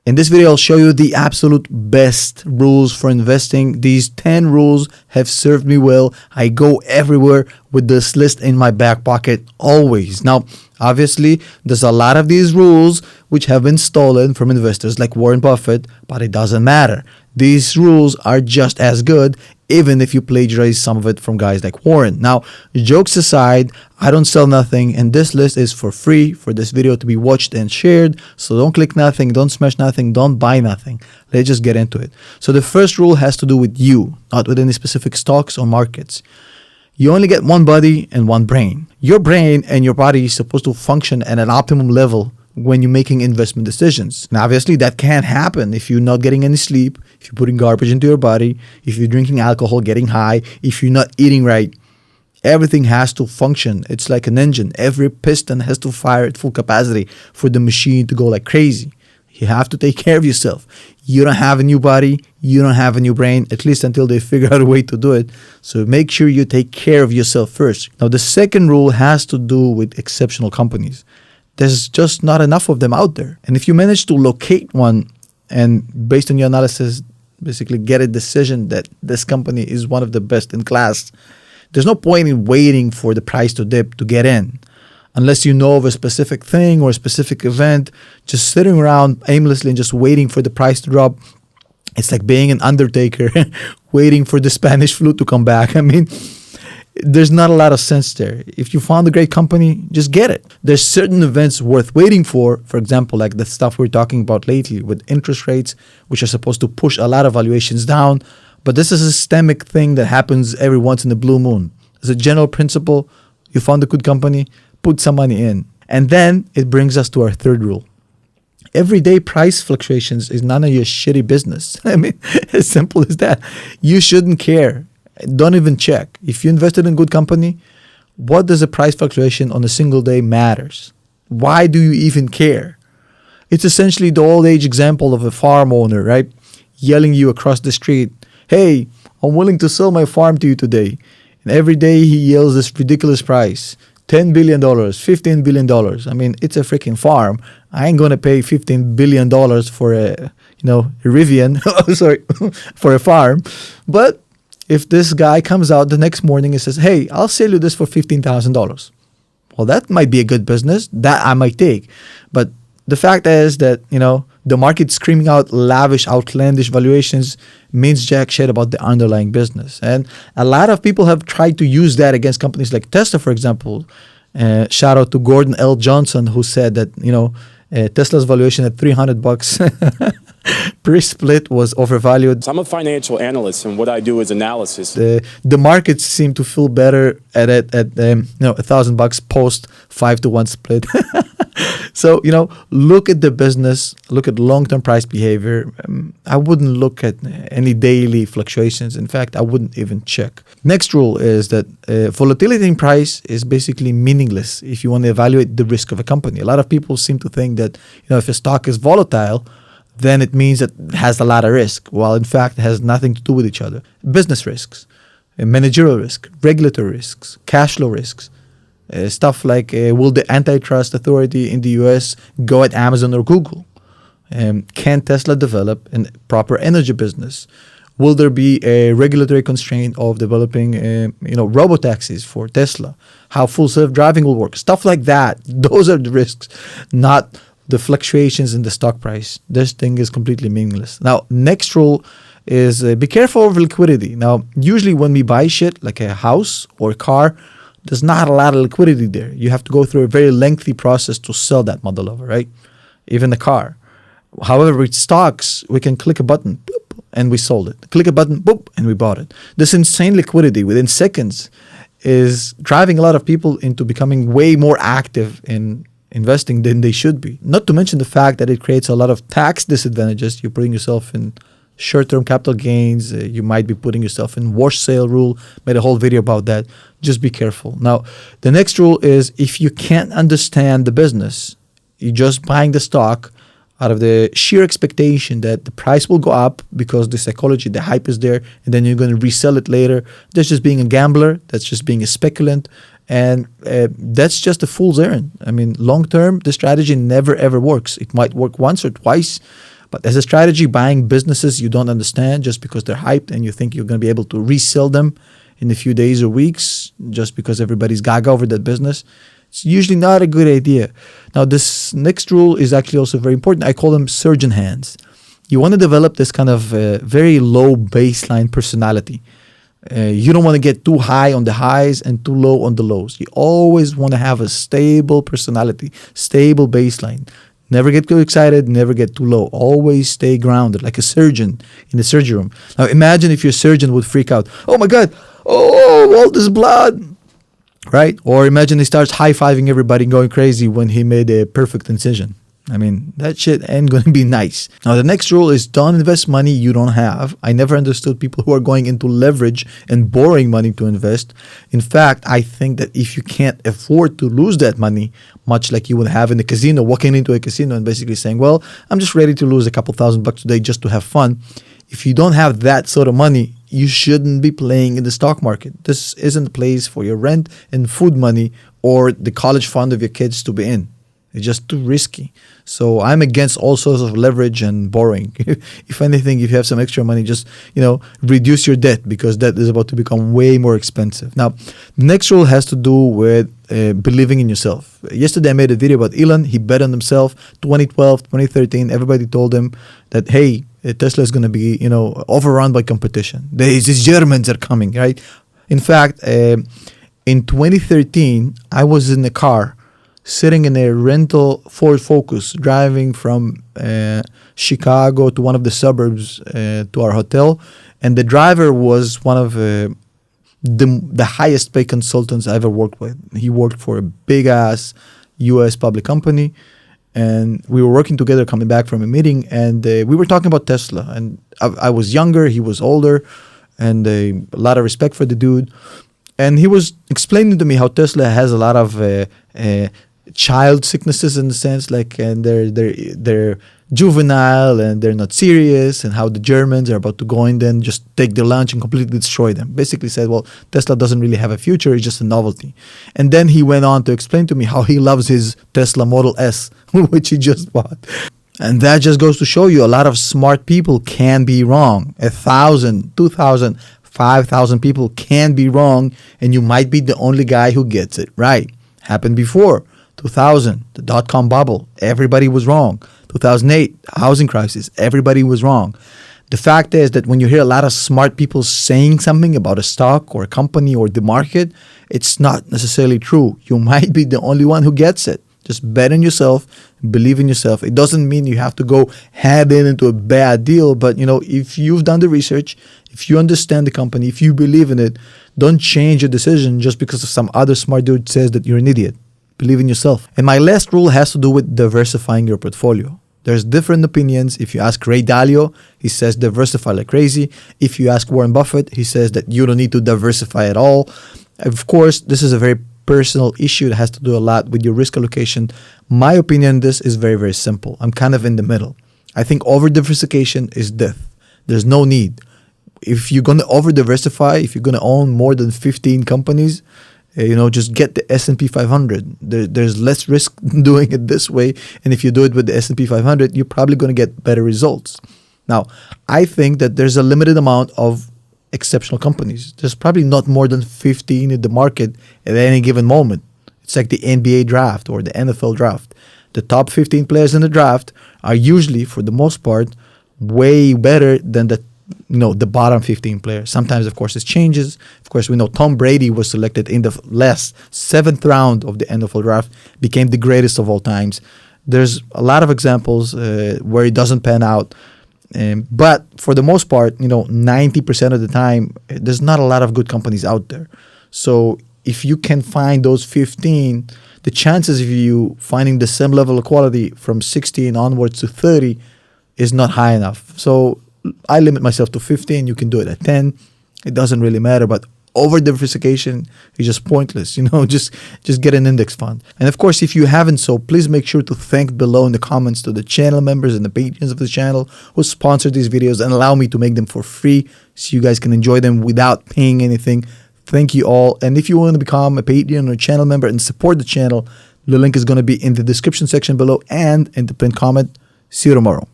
In this video, I'll show you the absolute best rules for investing. These 10 rules have served me well. I go everywhere with this list in my back pocket always. Now, obviously, there's a lot of these rules which have been stolen from investors like Warren Buffett, but it doesn't matter. These rules are just as good, even if you plagiarize some of it from guys like Warren. Now, jokes aside, I don't sell nothing, and this list is for free for this video to be watched and shared. So don't click nothing, don't smash nothing, don't buy nothing. Let's just get into it. So the first rule has to do with you, not with any specific stocks or markets. You only get one body and one brain. Your brain and your body is supposed to function at an optimum level when you're making investment decisions. Now, obviously, that can't happen if you're not getting any sleep, if you're putting garbage into your body, if you're drinking alcohol, getting high, if you're not eating right. Everything has to function. It's like an engine. Every piston has to fire at full capacity for the machine to go like crazy. You have to take care of yourself. You don't have a new body. You don't have a new brain, at least until they figure out a way to do it. So make sure you take care of yourself first. Now, the second rule has to do with exceptional companies. There's just not enough of them out there. And if you manage to locate one and based on your analysis, basically get a decision that this company is one of the best in class, there's no point in waiting for the price to dip to get in. Unless you know of a specific thing or a specific event, just sitting around aimlessly and just waiting for the price to drop, it's like being an undertaker, waiting for the Spanish flu to come back. I mean, there's not a lot of sense there. If you found a great company, just get it. There's certain events worth waiting for example, like the stuff we're talking about lately with interest rates, which are supposed to push a lot of valuations down. But this is a systemic thing that happens every once in a blue moon. As a general principle, you found a good company, put some money in. And then it brings us to our third rule. Everyday price fluctuations is none of your shitty business. I mean, as simple as that. You shouldn't care. Don't even check. If you invested in a good company, what does a price fluctuation on a single day matters? Why do you even care? It's essentially the old age example of a farm owner, right? Yelling you across the street, "Hey, I'm willing to sell my farm to you today." And every day he yells this ridiculous price, $10 billion, $15 billion. I mean, it's a freaking farm. I ain't going to pay $15 billion for a Rivian, sorry, for a farm. But if this guy comes out the next morning and says, "Hey, I'll sell you this for $15,000. Well, that might be a good business. That I might take. But the fact is that, the market screaming out lavish, outlandish valuations means jack shit about the underlying business. And a lot of people have tried to use that against companies like Tesla, for example. Shout out to Gordon L. Johnson, who said that, Tesla's valuation at $300 pre-split was overvalued. I'm a financial analyst, and what I do is analysis. The markets seem to feel better at $1,000 post 5-to-1 split. So look at the business, look at long-term price behavior. I wouldn't look at any daily fluctuations. In fact, I wouldn't even check. Next rule is that volatility in price is basically meaningless if you want to evaluate the risk of a company. A lot of people seem to think that if a stock is volatile, then it means that it has a lot of risk. While in fact, it has nothing to do with each other. Business risks, managerial risk, regulatory risks, cash flow risks, stuff like will the antitrust authority in the US go at Amazon or Google? Can Tesla develop a proper energy business? Will there be a regulatory constraint of developing, robotaxis for Tesla? How full self-driving will work? Stuff like that. Those are the risks, not the fluctuations in the stock price. This thing is completely meaningless. Now, next rule is be careful of liquidity. Now, usually when we buy shit like a house or a car, there's not a lot of liquidity there. You have to go through a very lengthy process to sell that motherlover, right? Even the car. However, with stocks, we can click a button, boop, and we sold it. Click a button, boop, and we bought it. This insane liquidity within seconds is driving a lot of people into becoming way more active in investing than they should be. Not to mention the fact that it creates a lot of tax disadvantages. You're putting yourself in short-term capital gains. You might be putting yourself in wash sale rule. Made a whole video about that. Just be careful. Now, the next rule is if you can't understand the business, you're just buying the stock out of the sheer expectation that the price will go up because the psychology, the hype is there, and then you're going to resell it later. That's just being a gambler. That's just being a speculant. And that's just a fool's errand. I mean, long term, the strategy never, ever works. It might work once or twice, But as a strategy, buying businesses you don't understand just because they're hyped and you think you're going to be able to resell them in a few days or weeks just because everybody's gaga over that business, it's usually not a good idea. Now, this next rule is actually also very important. I call them surgeon hands. You want to develop this kind of very low baseline personality. You don't want to get too high on the highs and too low on the lows. You always want to have a stable personality, stable baseline. Never get too excited, never get too low. Always stay grounded, like a surgeon in the surgery room. Now imagine if your surgeon would freak out. Oh my God, oh, all this blood, right? Or imagine he starts high-fiving everybody and going crazy when he made a perfect incision. I mean, that shit ain't going to be nice. Now, the next rule is don't invest money you don't have. I never understood people who are going into leverage and borrowing money to invest. In fact, I think that if you can't afford to lose that money, much like you would have in a casino, walking into a casino and basically saying, well, I'm just ready to lose a couple $1,000 today just to have fun. If you don't have that sort of money, you shouldn't be playing in the stock market. This isn't a place for your rent and food money or the college fund of your kids to be in. It's just too risky. So I'm against all sorts of leverage and borrowing. If anything, if you have some extra money, just, reduce your debt because debt is about to become way more expensive. Now, the next rule has to do with believing in yourself. Yesterday, I made a video about Elon. He bet on himself. 2012, 2013, everybody told him that, hey, Tesla is going to be, overrun by competition. These Germans are coming, right? In fact, in 2013, I was in the car sitting in a rental Ford Focus, driving from Chicago to one of the suburbs to our hotel. And the driver was one of the highest paid consultants I ever worked with. He worked for a big-ass U.S. public company. And we were working together coming back from a meeting. And we were talking about Tesla. And I was younger, he was older. And a lot of respect for the dude. And he was explaining to me how Tesla has a lot of child sicknesses in the sense, like, and they're juvenile and they're not serious, and how the Germans are about to go in then just take their lunch and completely destroy them. Basically said, well, Tesla doesn't really have a future, it's just a novelty. And then he went on to explain to me how he loves his Tesla Model S, which he just bought. And that just goes to show you a lot of smart people can be wrong. 1,000, 2,000, 5,000 people can be wrong, and you might be the only guy who gets it right. Happened before. 2000, the dot-com bubble, everybody was wrong. 2008, housing crisis, everybody was wrong. The fact is that when you hear a lot of smart people saying something about a stock or a company or the market, it's not necessarily true. You might be the only one who gets it. Just bet on yourself, believe in yourself. It doesn't mean you have to go head into a bad deal, but if you've done the research, if you understand the company, if you believe in it, don't change your decision just because of some other smart dude says that you're an idiot. Believe in yourself. And my last rule has to do with diversifying your portfolio. There's different opinions. If you ask Ray Dalio, he says diversify like crazy. If you ask Warren Buffett, he says that you don't need to diversify at all. Of course, this is a very personal issue that has to do a lot with your risk allocation. My opinion on this is very, very simple. I'm kind of in the middle. I think over-diversification is death. There's no need. If you're going to over-diversify, if you're going to own more than 15 companies, just get the S&P 500. There's less risk doing it this way. And if you do it with the S&P 500, you're probably going to get better results. Now, I think that there's a limited amount of exceptional companies. There's probably not more than 15 in the market at any given moment. It's like the NBA draft or the NFL draft. The top 15 players in the draft are usually, for the most part, way better than the bottom 15 players. Sometimes, of course, it changes. Of course, we know Tom Brady was selected in the last 7th round of the NFL draft, became the greatest of all times. There's a lot of examples where it doesn't pan out. But for the most part, 90% of the time, there's not a lot of good companies out there. So if you can find those 15, the chances of you finding the same level of quality from 16 onwards to 30 is not high enough. So I limit myself to 15. You can do it at 10. It doesn't really matter. But over diversification is just pointless. Just get an index fund. And of course, if you haven't, so please make sure to thank below in the comments to the channel members and the patrons of the channel who sponsor these videos and allow me to make them for free so you guys can enjoy them without paying anything. Thank you all. And if you want to become a patron or channel member and support the channel, the link is going to be in the description section below and in the pinned comment. See you tomorrow.